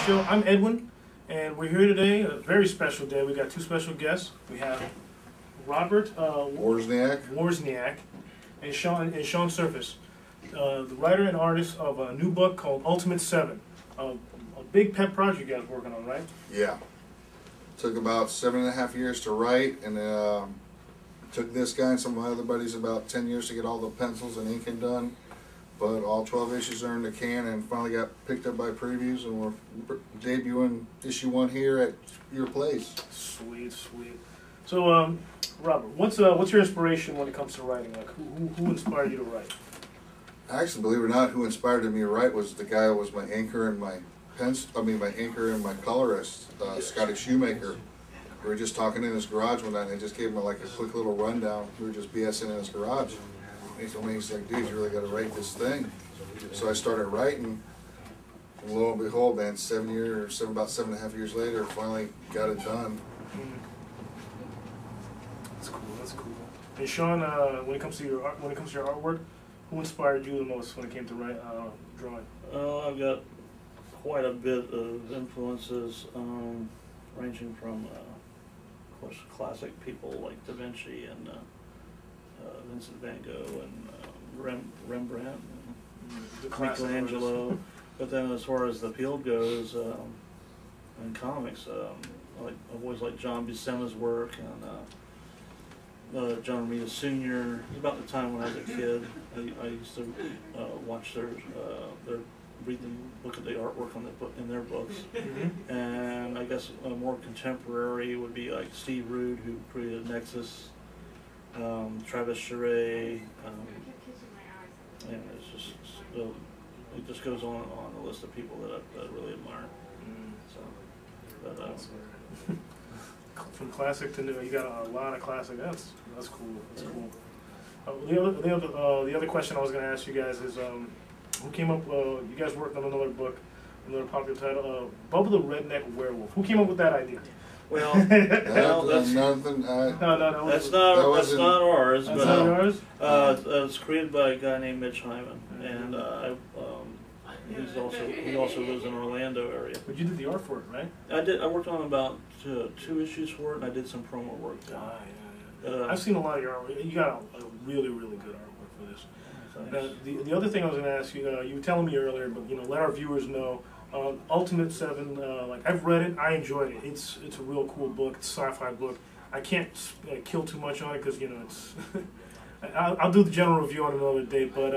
Show. I'm Edwin, and we're here today, a very special day. We got two special guests. We have Robert Wawrzyniak and Shawn Surface, the writer and artist of a new book called Ultimate 7. A big pet project you guys working on, right? Yeah. Took about 7.5 years to write, and took this guy and some of my other buddies about 10 years to get all the pencils and inking done. But all 12 issues are in the can and finally got picked up by previews, and we're debuting issue 1 here at your place. Sweet, sweet. So, Robert, what's your inspiration when it comes to writing? Like, who inspired you to write? Actually, believe it or not, who inspired me to write was the guy who was my anchor and my colorist, Scotty Shoemaker. We were just talking in his garage one night, and I just gave him like a quick little rundown. We were just BSing in his garage. And he told me, he's like, dude, you really got to write this thing. So I started writing, and lo and behold, man, about 7.5 years later, finally got it done. That's cool. That's cool. And Shawn, when it comes to your artwork, who inspired you the most when it came to drawing? I've got quite a bit of influences, ranging from, of course, classic people like Da Vinci and Vincent van Gogh and Rembrandt and Michelangelo. But then as far as the field goes, in comics, I've always liked John Buscema's work and John Romita Sr. About the time when I was a kid, I used to watch read them, look at the artwork in their books. And I guess a more contemporary would be like Steve Rude, who created Nexus, Travis Charest, and it just goes on a list of people that I really admire. So, from classic to new, you got a lot of classic. That's cool. That's cool. The other question I was going to ask you guys is, who came up? You guys worked on another book, another popular title, Bubba the Redneck Werewolf. Who came up with that idea? Well, that's nothing. That's not ours. That's not yours. It's created by a guy named Mitch Hyman, and he also lives in Orlando area. But you did the art for it, right? I worked on about 2 issues for it, and I did some promo work. I've seen a lot of your artwork. You got a really, really good artwork for this. The other thing I was going to ask you, you were telling me earlier, but let our viewers know. Ultimate 7, like I've read it, I enjoyed it. It's a real cool book. It's a sci-fi book. I can't kill too much on it because it's. I'll do the general review on another date. But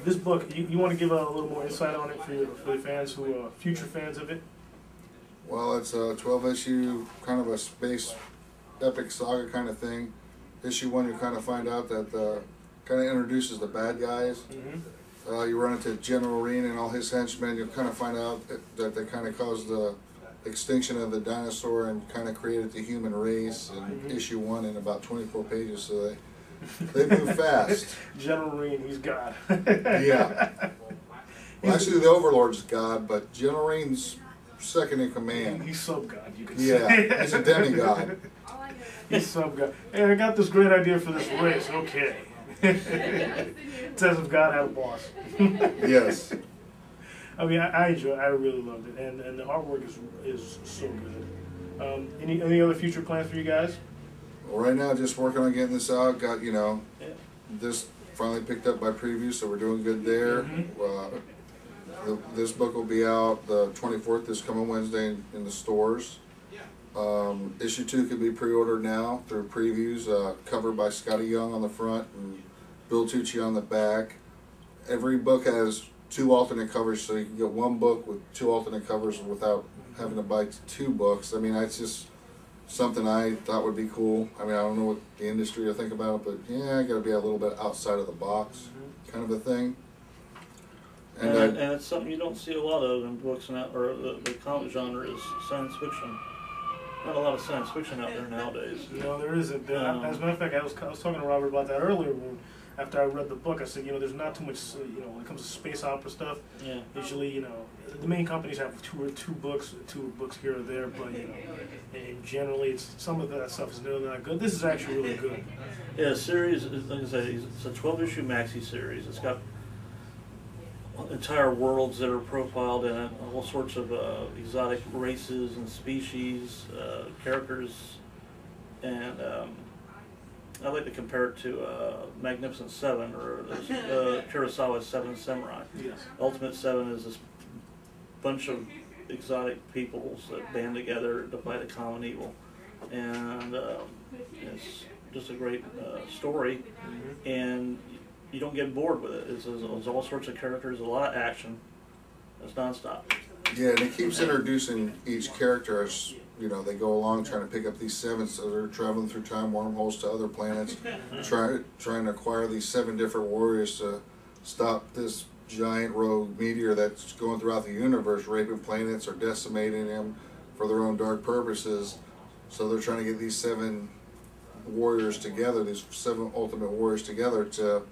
this book, you want to give a little more insight on it for the fans who are future fans of it? Well, it's a 12-issue kind of a space epic saga kind of thing. Issue 1, you kind of find out that kind of introduces the bad guys. You run into General Reen and all his henchmen. You kind of find out that they kind of caused the extinction of the dinosaur and kind of created the human race in issue 1 in about 24 pages. So they move fast. General Reen, he's God. Yeah. Well, actually, the Overlord's God, but General Reen's second in command. He's sub-God, you could say. Yeah, he's a demigod. He's sub-God. Hey, I got this great idea for this race. Okay. It's as if God had a boss. Yes. I mean, I enjoyed it. I really loved it, and the artwork is so good. Any other future plans for you guys? Well, right now, just working on getting this out. Got this finally picked up by preview, so we're doing good there. This book will be out the 24th, this coming Wednesday in the stores. Issue 2 could be pre-ordered now through previews. Covered by Scotty Young on the front and Bill Tucci on the back. Every book has 2 alternate covers, so you can get 1 book with 2 alternate covers without having to buy 2 books. I mean, that's just something I thought would be cool. I mean, I don't know what the industry will think about it, but yeah, I got to be a little bit outside of the box, kind of a thing. And it's something you don't see a lot of in books, or the comic genre is science fiction. Not a lot of science fiction out there nowadays. There isn't. As a matter of fact, I was talking to Robert about that earlier. After I read the book, I said, there's not too much, when it comes to space opera stuff. Yeah. Usually, the main companies have two books here or there, but and generally, some of that stuff is really not good. This is actually really good. Yeah, series. Like I say, it's a 12-issue maxi series. It's got entire worlds that are profiled in it, all sorts of exotic races and species, characters, and I like to compare it to Magnificent Seven or Kurosawa's Seven Samurai. Yes. Ultimate Seven is this bunch of exotic peoples that band together to fight a common evil, and it's just a great story, and you don't get bored with it. It's all sorts of characters, a lot of action. It's nonstop. Yeah, and it keeps introducing each character as, you know, they go along trying to pick up these 7, so they're traveling through time wormholes to other planets, trying to acquire these 7 different warriors to stop this giant rogue meteor that's going throughout the universe, raping planets or decimating them for their own dark purposes. So they're trying to get these 7 warriors together, these 7 ultimate warriors together to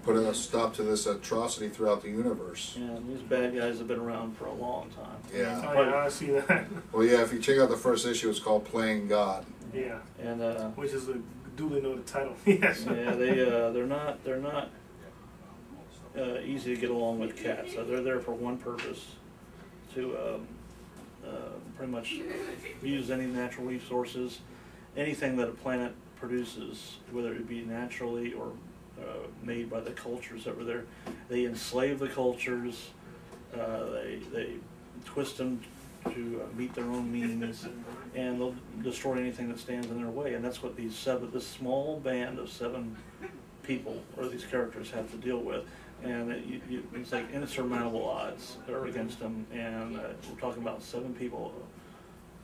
put a stop to this atrocity throughout the universe. Yeah, and these bad guys have been around for a long time. Yeah. Oh, yeah, I see that. Well, yeah, if you check out the first issue, it's called Playing God. Yeah. And which is a duly noted title. Yes. yeah, they're not easy to get along with cats. So they're there for one purpose, to pretty much use any natural resources, anything that a planet produces, whether it be naturally or made by the cultures that were there. They enslave the cultures. They twist them to meet their own means, and they'll destroy anything that stands in their way. And that's what this small band of 7 people or these characters have to deal with. And it's like insurmountable odds that are against them. And we're talking about 7 people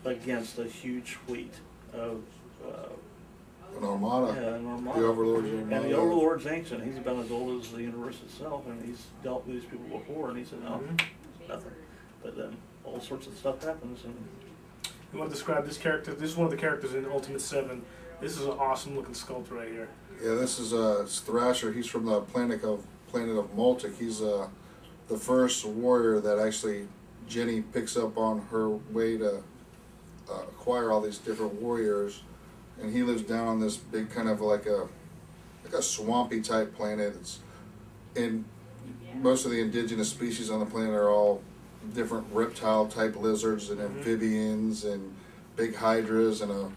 against a huge fleet of An armada. yeah, an armada. The Overlord's armada. And the Overlord's ancient. He's about as old as the universe itself, and he's dealt with these people before, and he said, no, nothing. But then all sorts of stuff happens. And You want to describe this character? This is one of the characters in Ultimate 7. This is an awesome looking sculpt right here. Yeah, this is it's Thrasher. He's from the planet of Maltic. He's the first warrior that actually Jenny picks up on her way to acquire all these different warriors, and he lives down on this big kind of like a swampy type planet. It's in most of the indigenous species on the planet are all different reptile type lizards and amphibians and big hydras and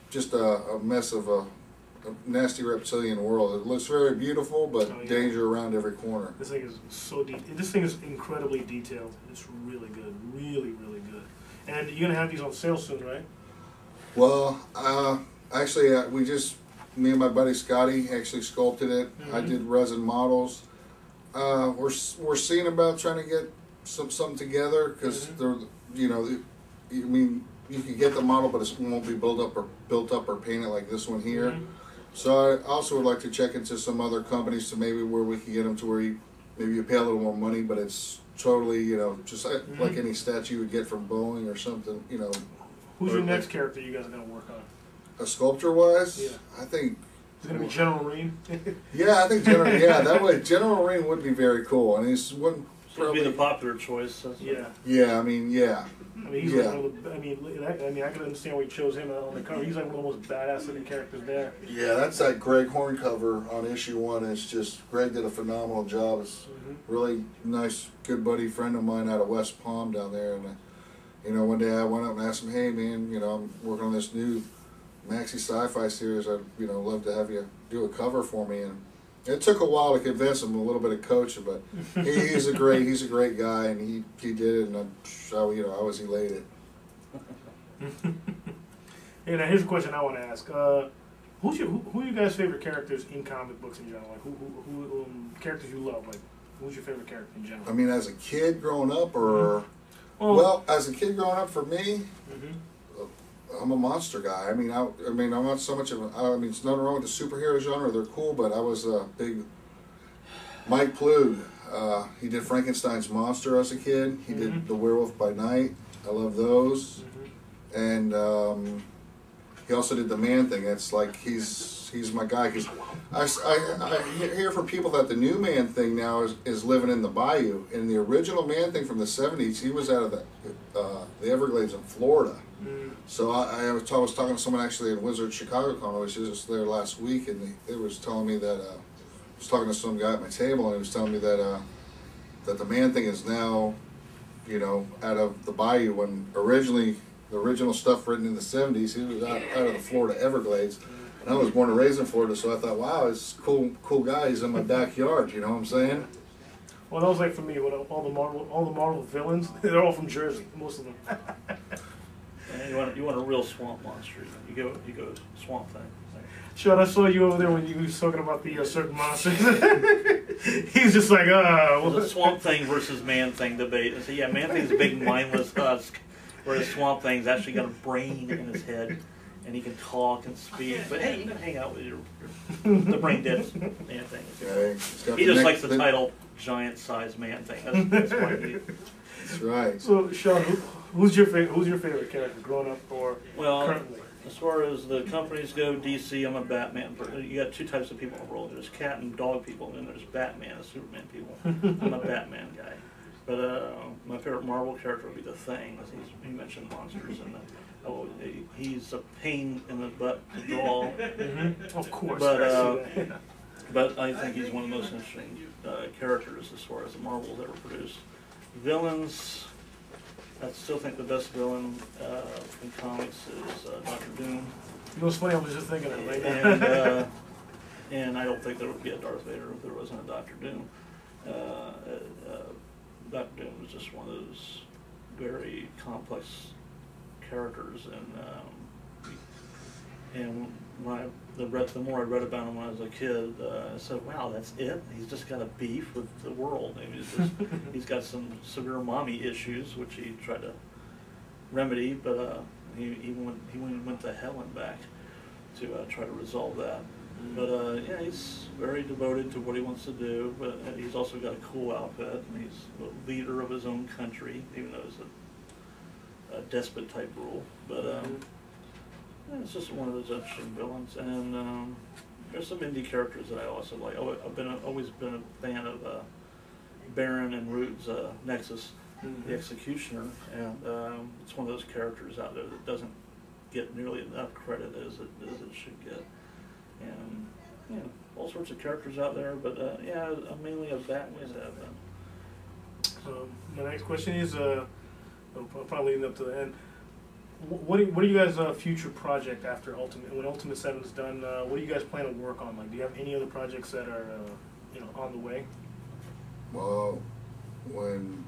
just a mess of a nasty reptilian world. It looks very beautiful, but danger around every corner. This thing is so deep. This thing is incredibly detailed. It's really good, really, really good. And you're gonna have these on sale soon, right? Well, actually, me and my buddy Scotty actually sculpted it. I did resin models. We're seeing about trying to get something together because they're, you know, I mean, you can get the model, but it won't be built up or painted like this one here. So I also would like to check into some other companies to maybe where we can get them to where maybe you pay a little more money, but it's totally, you know, just like any statue you would get from Boeing or something, you know. Who's your next character you guys are gonna work on? A sculpture-wise, Yeah. I think. Is it gonna be General Reed? Yeah, I think that way General Reed would be very cool, and he's wouldn't so it'd be the popular choice. Yeah. Yeah, I mean, yeah. I mean, he's like one of the, I can understand why you chose him on the cover. He's like one of the most badass looking characters there. Yeah, that's that Greg Horn cover on issue 1. It's just, Greg did a phenomenal job. It's really nice, good buddy friend of mine out of West Palm down there. And, you know, one day I went up and asked him, hey man, you know, I'm working on this new maxi sci-fi series. I'd, you know, love to have you do a cover for me. And it took a while to convince him, a little bit of coaching, but he's a great guy, and he did it, and I was elated. Hey, now here's a question I want to ask: who are you guys' favorite characters in comic books in general? Like who characters you love? Like who's your favorite character in general? I mean, as a kid growing up, or well, as a kid growing up, for me. I'm a monster guy. I mean, I'm not so much of there's nothing wrong with the superhero genre. They're cool, but I was a big Mike Plug. He did Frankenstein's monster as a kid. He did The Werewolf by Night. I love those. And he also did the Man Thing. It's like he's my guy. Cause I hear from people that the new Man Thing now is living in the bayou. In the original Man Thing from the 70s, he was out of the Everglades in Florida. So I was talking to someone actually in Wizard Chicago Con. I was just there last week, and they was telling me that I was talking to some guy at my table, and he was telling me that that the Man Thing is now, you know, out of the bayou. When originally, the original stuff written in the 70s, he was out of the Florida Everglades. And I was born and raised in Florida, so I thought, wow, it's cool guy. He's in my backyard, you know what I'm saying? Well, that was like for me, with all the Marvel villains, they're all from Jersey, most of them. And you want a real swamp monster. You go Swamp Thing. Shawn, I saw you over there when you was talking about the certain monsters. He's just like, There's a Swamp Thing versus Man Thing debate. And so yeah, Man Thing's a big mindless husk, whereas Swamp Thing's actually got a brain in his head, and he can talk and speak. But hey, you can hang out with the brain dead Man Thing. Yeah, He just likes the title giant-sized Man Thing. That's why That's right. So Shawn, who's your favorite character, growing up or currently? As far as the companies go, DC, I'm a Batman. You got two types of people in the world. There's cat and dog people, and then there's Batman and Superman people. I'm a Batman guy. But my favorite Marvel character would be the Thing. As he mentioned monsters, and he's a pain in the butt to draw. Of course. But I think he's one of the most interesting characters as far as the Marvels ever produced. Villains. I still think the best villain in comics is Dr. Doom. You know what's funny? I was just thinking of it right now. And I don't think there would be a Darth Vader if there wasn't a Dr. Doom. Dr. Doom was just one of those very complex characters, and when the more I read about him when I was a kid, I said, "Wow, that's it? He's just got a beef with the world. I mean, he's got some severe mommy issues, which he tried to remedy, but he went to hell and back to try to resolve that. But yeah, he's very devoted to what he wants to do. But he's also got a cool outfit, and he's the leader of his own country, even though it's a despot type rule. But yeah, it's just one of those interesting villains. And there's some indie characters that I also like. I've always been a fan of Baron and Root's Nexus, the Executioner, and it's one of those characters out there that doesn't get nearly enough credit as it should get. And you know, all sorts of characters out there, but yeah, I'm mainly a Batman. My next question is, probably leading up to the end. What are you guys' future project after Ultimate? When Ultimate 7 is done, what do you guys plan to work on? Like, do you have any other projects that are on the way? Well, when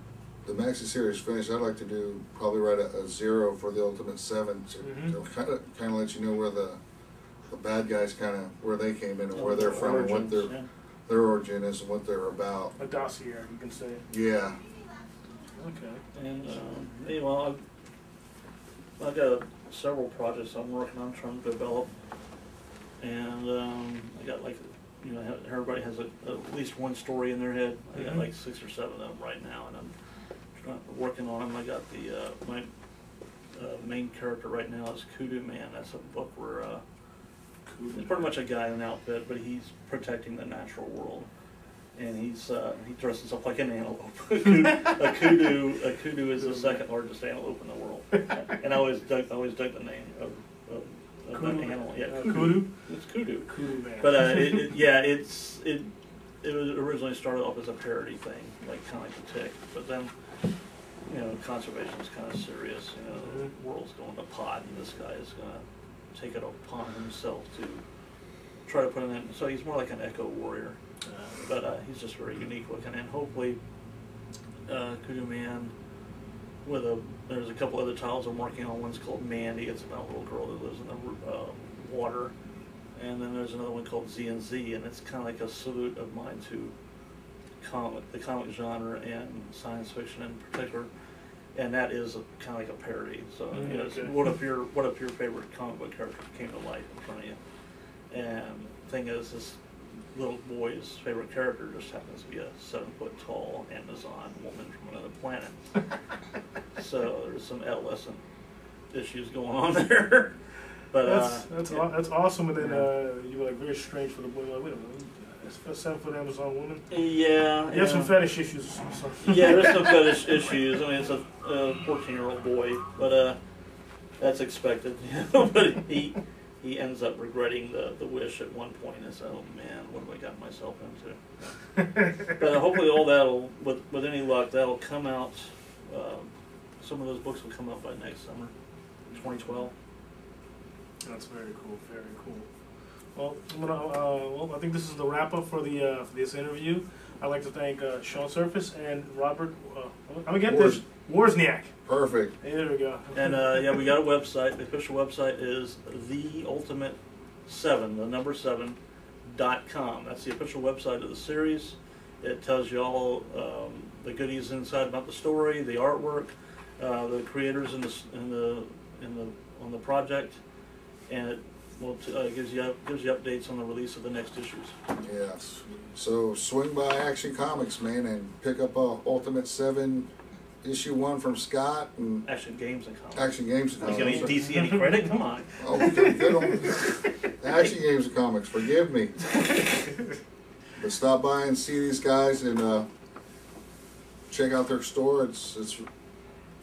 the Maxi series finished, I'd like to do probably write a 0 for the Ultimate 7 to kind of let you know where the bad guys where they came in and where they're from and what their origin is and what they're about. A dossier, you can say. Yeah. Okay. And meanwhile, I've got several projects I'm working on trying to develop, and I got everybody has at least one story in their head. I got like 6 or 7 of them right now, and I'm working on them. I got my main character right now is Kudu Man. That's a book where he's pretty much a guy in an outfit, but he's protecting the natural world, and he dresses up like an antelope. A kudu is the second largest antelope in the world, and I always dug the name of an animal. Yeah, kudu. It's kudu. Kudu Man. But it was originally started off as a parody thing, like kind of like the Tick, but then conservation is kind of serious. The world's going to pot, and this guy is going to take it upon himself to try to put an end. So he's more like an eco warrior, but he's just very unique looking. And hopefully, Kudu Man. There's a couple other titles I'm working on. One's called Mandy. It's about a little girl that lives in the water, and then there's another one called Z and Z, and it's kind of like a salute of mine to the comic genre and science fiction in particular. And that is kind of like a parody. So what if your favorite comic book character came to life in front of you? And the thing is, this little boy's favorite character just happens to be a 7-foot-tall Amazon woman from another planet. So there's some adolescent issues going on there. But that's awesome. And then you were like very strange for the boy. Like, wait a minute. A 7-foot Amazon woman? Yeah. You have some fetish issues or something. Yeah, there's some fetish issues. I mean, it's a 14-year-old boy, but that's expected. But he ends up regretting the wish at one point and says, "Oh man, what have I gotten myself into?" But hopefully, all that'll, with any luck, that'll come out. Some of those books will come out by next summer, 2012. That's very cool. Very cool. Well, well, I think this is the wrap up for this interview. I'd like to thank Shawn Surface and Robert. I'm gonna get this Wawrzyniak. Perfect. There we go. And yeah, we got a website. The official website is theultimate7, the number 7.com. That's the official website of the series. It tells you all the goodies inside about the story, the artwork, the creators on the project, and it gives you updates on the release of the next issues. Yeah. So swing by Action Comics, man, and pick up Ultimate 7 issue 1 from Scott and Action Games and Comics. Action Games and Give Comics. DC any credit? Come on. Oh, good on Action Games and Comics. Forgive me. But stop by and see these guys and check out their store. It's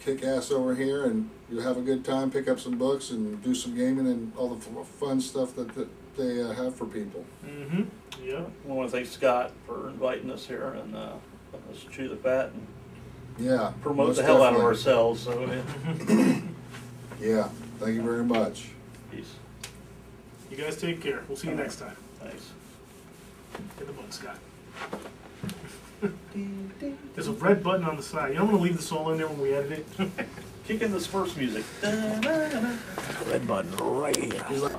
kick-ass over here, and you'll have a good time. Pick up some books and do some gaming and all the fun stuff that they have for people. Mm-hmm. Yeah. I want to thank Scott for inviting us here and letting us chew the fat and Yeah. promote most the hell out of definitely. ourselves. So Yeah. Thank you very much. peace. You guys take care. We'll see you next time. Thanks. Hit the button, Scott. There's a red button on the side. You know I'm going to leave the solo in there when we edit it? Kick in the Spurs music. Red button right here.